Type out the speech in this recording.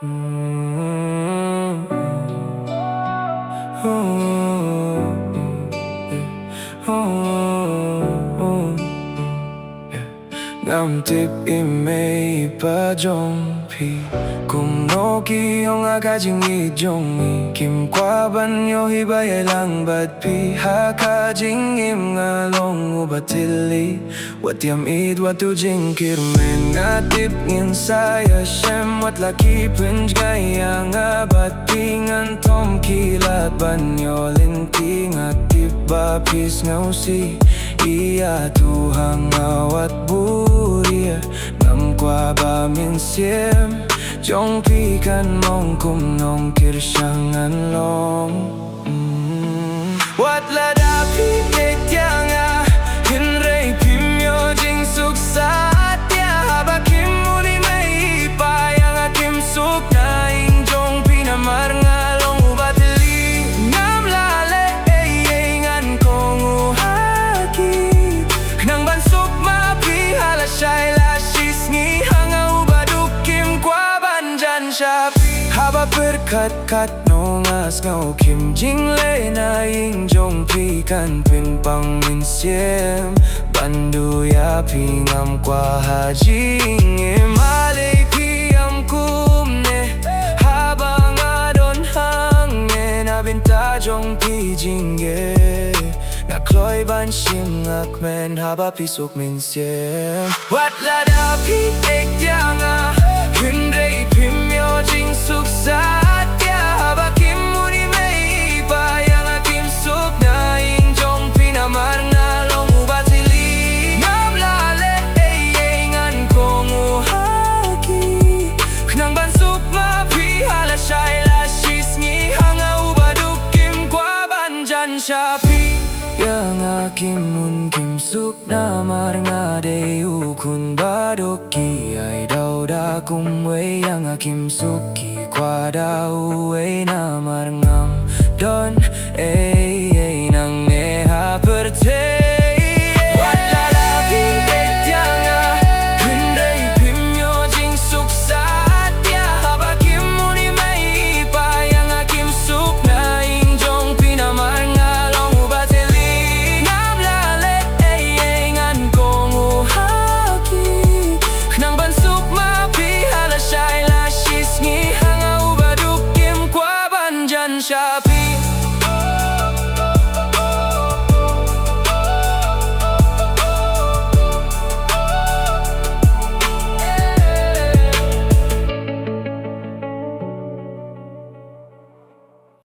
Mm. Oh, oh, yeah. Ngam tip Imei Ipa Jong Phi cùng nô kỳ hong a ca chinh y jong y kim qua ban yo hi ba ye lang bat pi ha ca jing im nga long u batili wat tiam id wat tu jing kir men nga tip ngin sa ya shem wat la ki pinj ga ya nga bat pi ngan tom ki la ban yo lin ti nga tip ba pis ngau si iya tu hang awat buria ngam qua ba min siem Jong Phi kan mong kum nong kir sang an long Wat la da pi ek tiang a hin rei pim yo jing suk sa tia ba kim muni mei pa yang a kim suk na ing Jong Phi na mar nga long u ba tili ngam la le ngan kong u ha ki nang ban suk ma pi hala shai la shis ngi hang a u ba du kim kwa Haba berkat-kat nongas ngau kim jing le na ing Jong Phi kan pin pang min siem bandu ya pi ngam qua ha jing im ale pi am kum ne haba nga don hang ne na binta Jong Phi jing ye na kloi ban shim ngak men haba pi suk min siem wat la da pi ek tiang a hin rei pim jing suk sa tia ba kim muni mei pa yang a kim suk na ing Jong Phi na mar nga long u ba tili ngam la le ngan kong u ha ki nang ban suk ma pi hala shai la shis ngi hang a u ba du kim kwa ban jan sha pi yang a kim mun kim suk na mar nga de u kun ba du ki ai đâu da kum wei yang a kim suk ki qua đâu ấy na mar ngam don nang ne ha per te wat la la pi ek tiang a hin rei pim yo jing suk sa tia ba kim muni mei pa yang a kim suk na ing Jong Phi na mar nga long u ba teli ngam la le ngan kong u ha ki nang ban suk ma pi hala shai la shis ngi Shop